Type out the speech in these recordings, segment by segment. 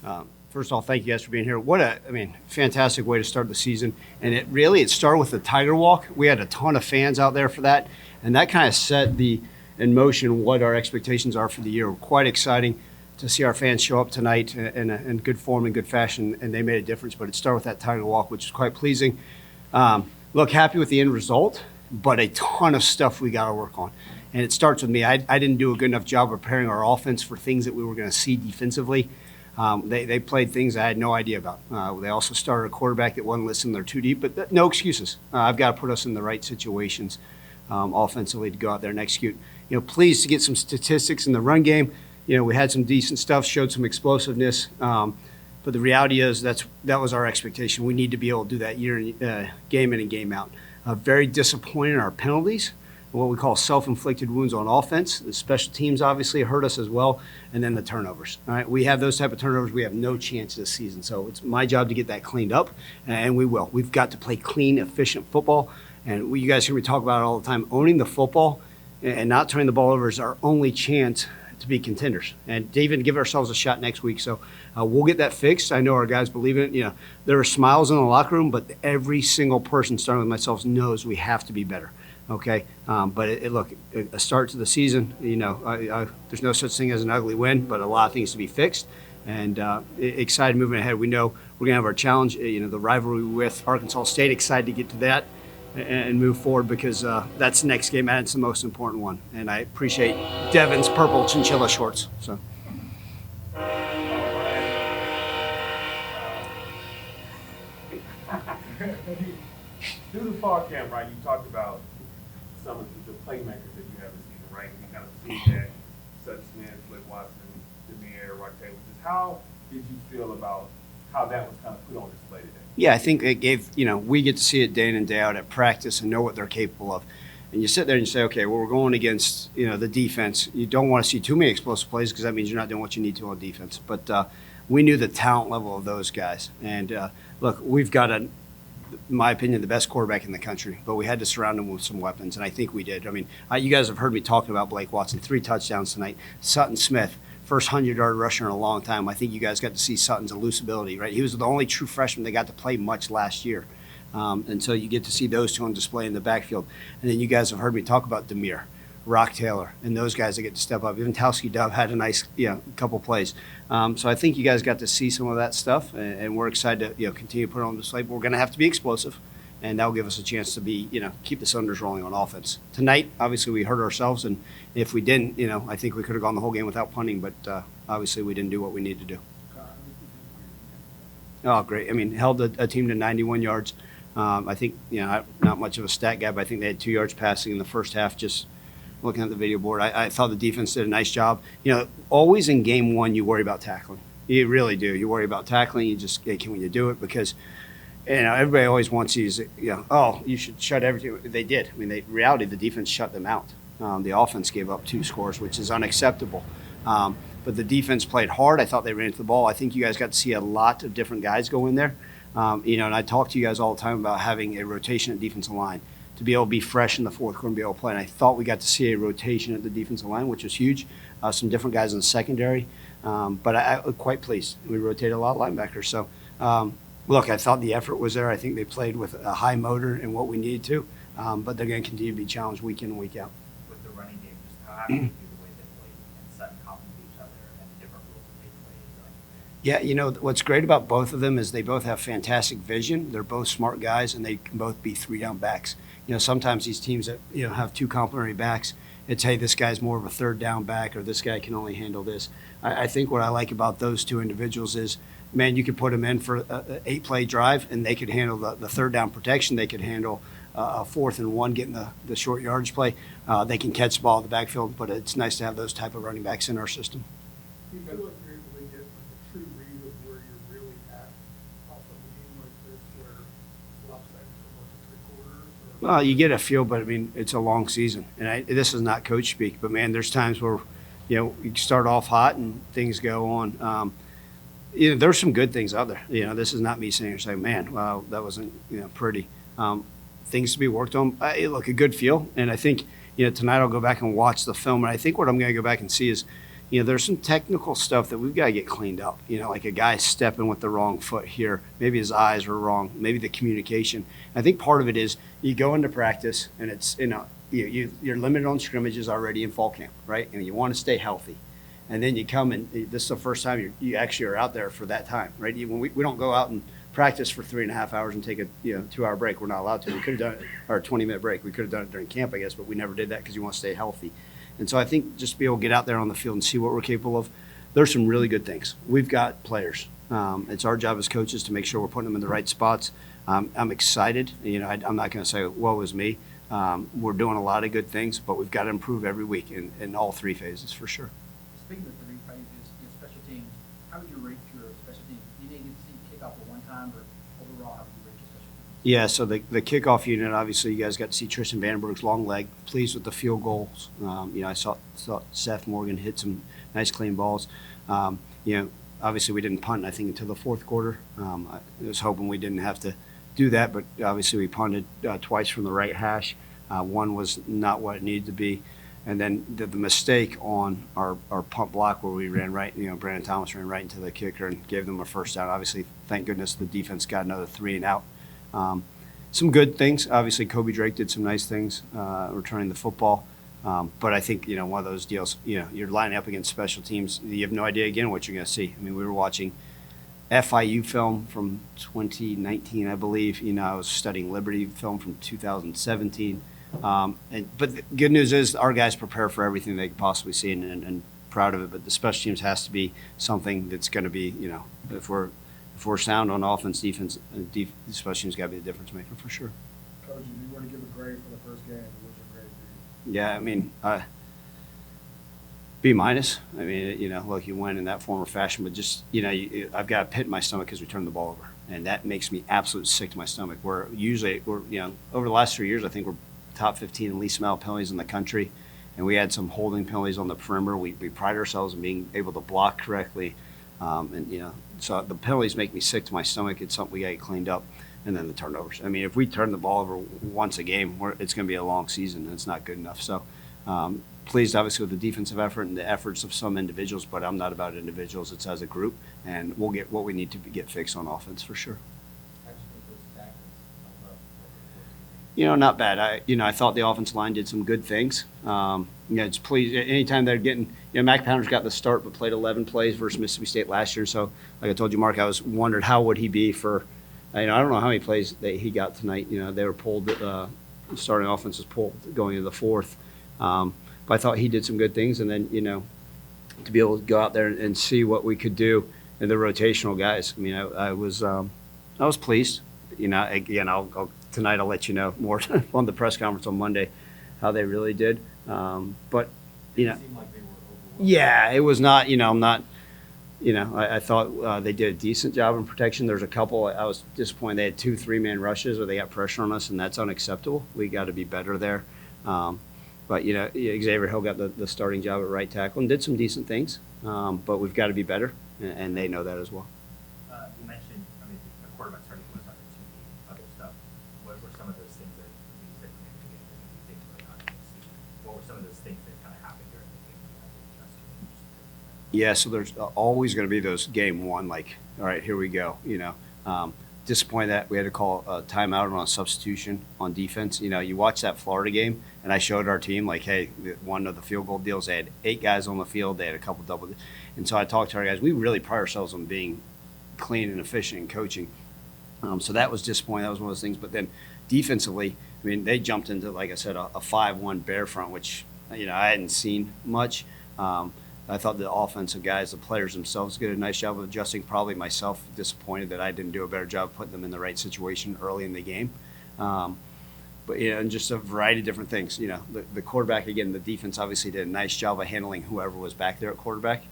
First of all, thank you guys for being here. What a, fantastic way to start the season. And it started with the Tiger Walk. We had a ton of fans out there for that. And that kind of set in motion what our expectations are for the year. Quite exciting to see our fans show up tonight in good form and good fashion, and they made a difference. But it started with that Tiger Walk, which is quite pleasing. Look, happy with the end result, but a ton of stuff we got to work on. And it starts with me. I didn't do a good enough job preparing our offense for things that we were going to see defensively. They played things I had no idea about. They also started a quarterback that wasn't listening. They're too deep, but no excuses. I've got to put us in the right situations offensively to go out there and execute. Pleased to get some statistics in the run game. We had some decent stuff, showed some explosiveness. But the reality is that was our expectation. We need to be able to do that game in and game out. Very disappointed in our penalties. What we call self-inflicted wounds on offense. The special teams obviously hurt us as well, and then the turnovers. All right, we have those type of turnovers. We have no chance this season, so it's my job to get that cleaned up, and we will. We've got to play clean, efficient football, and you guys hear me talk about it all the time. Owning the football and not turning the ball over is our only chance to be contenders and to even give ourselves a shot next week. So we'll get that fixed. I know our guys believe in it. There are smiles in the locker room, but every single person, starting with myself, knows we have to be better. Okay, but look, a start to the season, there's no such thing as an ugly win, but a lot of things to be fixed, and excited moving ahead. We know we're going to have our challenge, the rivalry with Arkansas State, excited to get to that and move forward because that's the next game, and it's the most important one, and I appreciate Devin's purple chinchilla shorts. So. Through the fall camp, right, you talked about some of the playmakers that you have this season, right? We kind of see that Sutton Smith, Blake Watson, Demir, Rock Taylor. How did you feel about how that was kind of put on display today? Yeah, I think it gave, we get to see it day in and day out at practice and know what they're capable of. And you sit there and you say, okay, well, we're going against, the defense. You don't want to see too many explosive plays because that means you're not doing what you need to on defense. But we knew the talent level of those guys. And, look, we've got in my opinion, the best quarterback in the country, but we had to surround him with some weapons, and I think we did. You guys have heard me talking about Blake Watson, 3 touchdowns tonight. Sutton Smith, first 100-yard rusher in a long time. I think you guys got to see Sutton's elusibility, right? He was the only true freshman that got to play much last year. And so you get to see those two on display in the backfield. And then you guys have heard me talk about Demir, Rock Taylor, and those guys that get to step up. Even Towski Dove had a nice couple plays. So I think you guys got to see some of that stuff, and we're excited to continue to put it on display. But we're going to have to be explosive, and that will give us a chance to be keep the cylinders rolling on offense. Tonight, obviously, we hurt ourselves, and if we didn't, I think we could have gone the whole game without punting, but obviously we didn't do what we needed to do. Oh, great. Held a team to 91 yards. I think, I'm not much of a stat guy, but I think they had 2 yards passing in the first half, just looking at the video board. I thought the defense did a nice job. Always in game one, you worry about tackling. You really do. You worry about tackling. You just, can you do it? Because, everybody always wants these, you should shut everything. They did. Reality, the defense shut them out. The offense gave up 2 scores, which is unacceptable. But the defense played hard. I thought they ran into the ball. I think you guys got to see a lot of different guys go in there. And I talk to you guys all the time about having a rotation at defensive line to be able to be fresh in the fourth quarter and be able to play. And I thought we got to see a rotation at the defensive line, which was huge. Some different guys in the secondary. But I'm quite pleased. We rotated a lot of linebackers. So, look, I thought the effort was there. I think they played with a high motor in what we needed to. But they're going to continue to be challenged week in and week out. With the running game, just how happy you the way they played and Sutton complement each other and the different rules that they played? Yeah, what's great about both of them is they both have fantastic vision. They're both smart guys, and they can both be 3-down backs. Sometimes these teams that have 2 complementary backs, it's, hey, this guy's more of a 3rd-down back, or this guy can only handle this. I think what I like about those 2 individuals is, man, you could put them in for an 8-play drive, and they could handle the 3rd-down protection. They could handle a 4th and 1, getting the short yardage play. They can catch the ball in the backfield, but it's nice to have those type of running backs in our system. You feel like you're able to get a true read of where you're really at off of a game like this, where lopsided for 3 quarters? Well, you get a feel, but it's a long season, and this is not coach speak. But man, there's times where you start off hot and things go on. There's some good things out there. This is not me saying man, wow, that wasn't pretty. Things to be worked on. Look, a good feel, and I think tonight I'll go back and watch the film, and I think what I'm going to go back and see is, there's some technical stuff that we've got to get cleaned up. Like a guy stepping with the wrong foot here. Maybe his eyes were wrong. Maybe the communication. I think part of it is you go into practice and it's, you're limited on scrimmages already in fall camp, right? And you want to stay healthy. And then you come and this is the first time you actually are out there for that time, right? When we don't go out and practice for 3.5 hours and take a 2-hour break. We're not allowed to. We could have done it, or a 20-minute break. We could have done it during camp, I guess, but we never did that because you want to stay healthy. And so I think just be able to get out there on the field and see what we're capable of. There's some really good things. We've got players. It's our job as coaches to make sure we're putting them in the right spots. I'm excited. I'm not going to say, woe is me. We're doing a lot of good things, but we've got to improve every week in all three phases for sure. Speaking of three phases, special teams, how would you rate your special teams? You didn't get to see kickoff at one time, but overall, how would you rate your special teams? Yeah, so the kickoff unit, obviously, you guys got to see Tristan Vandenberg's long leg. Pleased with the field goals. I saw Seth Morgan hit some nice clean balls. Obviously, we didn't punt, I think, until the fourth quarter. I was hoping we didn't have to do that, but obviously we punted twice from the right hash. One was not what it needed to be. And then the mistake on our punt block where we ran right, Brandon Thomas ran right into the kicker and gave them a first down. Obviously, thank goodness the defense got another 3 and out. Some good things. Obviously, Kobe Drake did some nice things returning the football. But I think, one of those deals, you're lining up against special teams. You have no idea, again, what you're going to see. I mean, we were watching FIU film from 2019, I believe. I was studying Liberty film from 2017. But the good news is our guys prepare for everything they can possibly see and proud of it. But the special teams has to be something that's going to be, if we're sound on offense, defense, the special teams got to be the difference maker for sure. Coach, if you were to give a grade for the first game, what's your grade be? Yeah, I mean, B-. I mean, look, you win in that form or fashion, but just, I've got a pit in my stomach because we turned the ball over. And that makes me absolutely sick to my stomach. We're over the last 3 years, I think we're top 15 in least amount of penalties in the country. And we had some holding penalties on the perimeter. We pride ourselves in being able to block correctly. So the penalties make me sick to my stomach. It's something we got to get cleaned up. And then the turnovers. I mean, if we turn the ball over once a game, it's going to be a long season, and it's not good enough. So pleased, obviously, with the defensive effort and the efforts of some individuals, but I'm not about individuals. It's as a group, and we'll get what we need to get fixed on offense for sure. Not bad. I thought the offensive line did some good things. It's pleased. Anytime they're getting, Mac Pounder's got the start, but played 11 plays versus Mississippi State last year. So, like I told you, Mark, I was wondered how would he be for. I don't know how many plays that he got tonight. They were pulled. Starting offense was pulled going into the fourth. But I thought he did some good things, and then to be able to go out there and see what we could do and the rotational guys. I mean, I was pleased. Again, tonight I'll let you know more on the press conference on Monday how they really did. But It seemed like they were overwhelmed. yeah, it was not. I'm not. I thought they did a decent job in protection. There's a couple. I was disappointed. They had 2 3-man rushes where they got pressure on us, and that's unacceptable. We got to be better there. But Xavier Hill got the starting job at right tackle and did some decent things. But we've got to be better, and they know that as well. You mentioned, the quarterback starting was on the other stuff. What were some of those things that you said in the game that you think really not going to see? What were some of those things that kind of happened during the game that you had to adjust to? Yeah, so there's always going to be those game one, like, all right, here we go. Disappointed that we had to call a timeout on a substitution on defense. You watch that Florida game, and I showed our team, like, hey, one of the field goal deals, they had 8 guys on the field. They had a couple double. And so I talked to our guys. We really pride ourselves on being clean and efficient in coaching. So that was disappointing. That was one of those things. But then defensively, they jumped into, like I said, a 5-1 bear front, which, I hadn't seen much. I thought the offensive guys, the players themselves, did a nice job of adjusting. Probably myself disappointed that I didn't do a better job putting them in the right situation early in the game. But and just a variety of different things. The quarterback, again, the defense obviously did a nice job of handling whoever was back there at quarterback.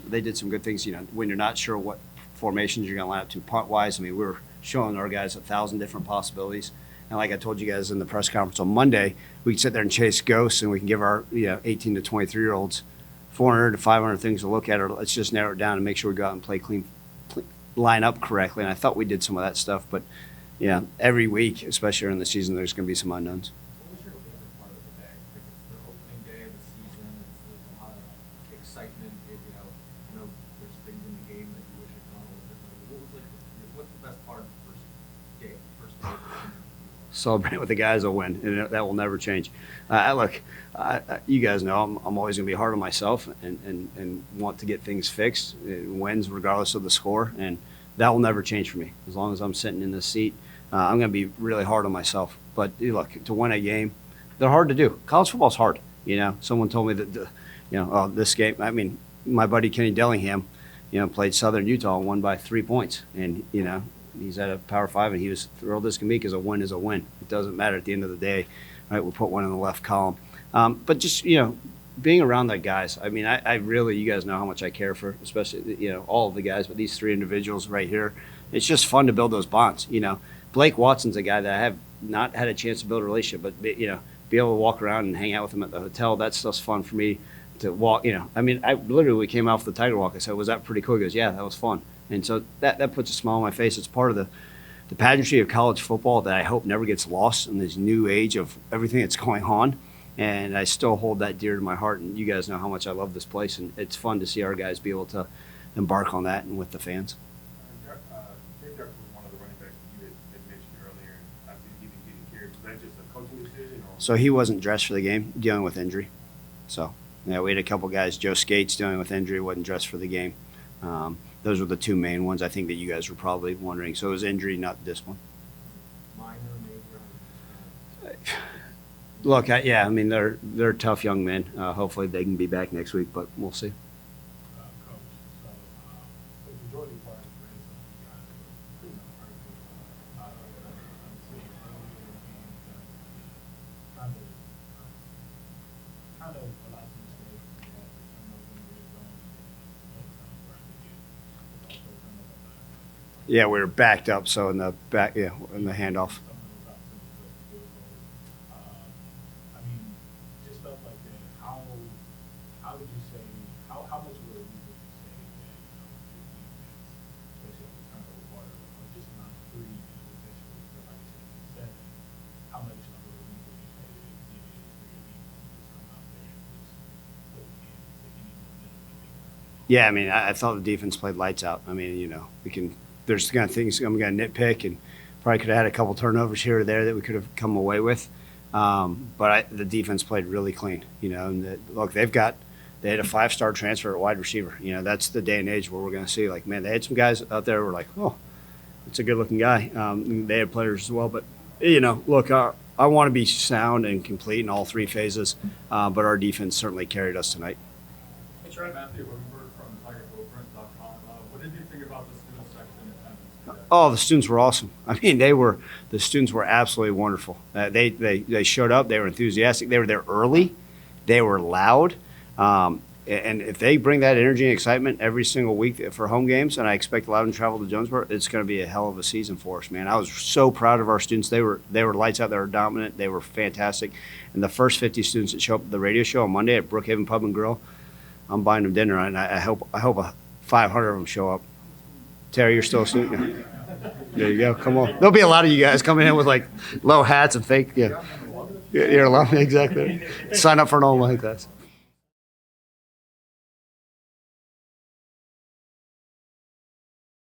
They did some good things. When you're not sure what formations you're going to line up to punt-wise, we were showing our guys 1,000 different possibilities. And like I told you guys in the press conference on Monday, we can sit there and chase ghosts, and we can give our 18 to 23-year-olds 400 to 500 things to look at, or let's just narrow it down and make sure we go out and play clean line up correctly. And I thought we did some of that stuff, but every week, especially during the season, there's going to be some unknowns. What was your favorite part of the day? Like, it's the opening day of the season. There's a lot of excitement, I know there's things in the game that you wish had gone a little differently. What's the best part of the first day of the season? Celebrate with the guys will win, and that will never change. Look, you guys know I'm always going to be hard on myself and want to get things fixed. It wins regardless of the score, and that will never change for me. As long as I'm sitting in this seat, I'm going to be really hard on myself. But look, to win a game, they're hard to do. College football's hard. Someone told me that this game. I mean, my buddy Kenny Dillingham, played Southern Utah and won by 3 points, and he's at a Power 5, and he was thrilled as can be because a win is a win. It doesn't matter at the end of the day, right? We'll put one in the left column. But just, being around the guys, I mean, I really, you guys know how much I care for, especially, all of the guys, but these three individuals right here. It's just fun to build those bonds. Blake Watson's a guy that I have not had a chance to build a relationship, but, be able to walk around and hang out with him at the hotel, that stuff's fun for me to walk, I mean, I literally, we came off the Tiger Walk. I said, was that pretty cool? He goes, yeah, that was fun. And so that puts a smile on my face. It's part of the pageantry of college football that I hope never gets lost in this new age of everything that's going on. And I still hold that dear to my heart. And you guys know how much I love this place. And it's fun to see our guys be able to embark on that and with the fans. Dave Jackson was one of the running backs that you had mentioned earlier, and I think he didn't get any carries. Was that just a coaching decision? Or? So he wasn't dressed for the game, dealing with injury. So, we had a couple guys. Joe Skates dealing with injury, wasn't dressed for the game. Those were the two main ones I think that you guys were probably wondering. So it was injury, not this one. Minor, major? Look, I mean, they're tough young men. Hopefully they can be back next week, but we'll see. Coach, so the majority part of the red zone, you guys are pretty much perfect. I'm seeing earlier in the game, you guys kind of a lot of mistakes. You had the turnovers in the red zone, and then where I think it was also turnover. Yeah, we were backed up, so in the back, in the handoff. Some of those opportunities led to field goals. I mean, just stuff like that. How would you say, how much of a relief would you say that, your defense, especially on the turnover part of just not 3 and potentially, like you said, 7, how much of a relief would you say that it is for your defense to just come out there and just put an end to any momentum that they can? Yeah, I mean, I thought the defense played lights out. I mean, there's kind of things I'm going to nitpick, and probably could have had a couple turnovers here or there that we could have come away with. But the defense played really clean, and look, they had a 5-star transfer at wide receiver. That's the day and age where we're going to see, like, man, they had some guys out there who were like, oh, it's a good looking guy. They had players as well, but, look, I want to be sound and complete in all 3 phases, but our defense certainly carried us tonight. Hey, Trent, Matthew Wimberg from TigerFootprint.com. What did you think about the student section attendance today? Oh, the students were awesome. I mean, the students were absolutely wonderful. They showed up. They were enthusiastic. They were there early. They were loud. And if they bring that energy and excitement every single week for home games, and I expect a lot of them to travel to Jonesboro, it's going to be a hell of a season for us, man. I was so proud of our students. They were lights out. They were dominant. They were fantastic. And the first 50 students that show up at the radio show on Monday at Brookhaven Pub and Grill, I'm buying them dinner, and I hope 500 of them show up. Terry, you're still a student? There you go. Come on. There'll be a lot of you guys coming in with like low hats and fake. Yeah. You're alumni, exactly. Sign up for an online class.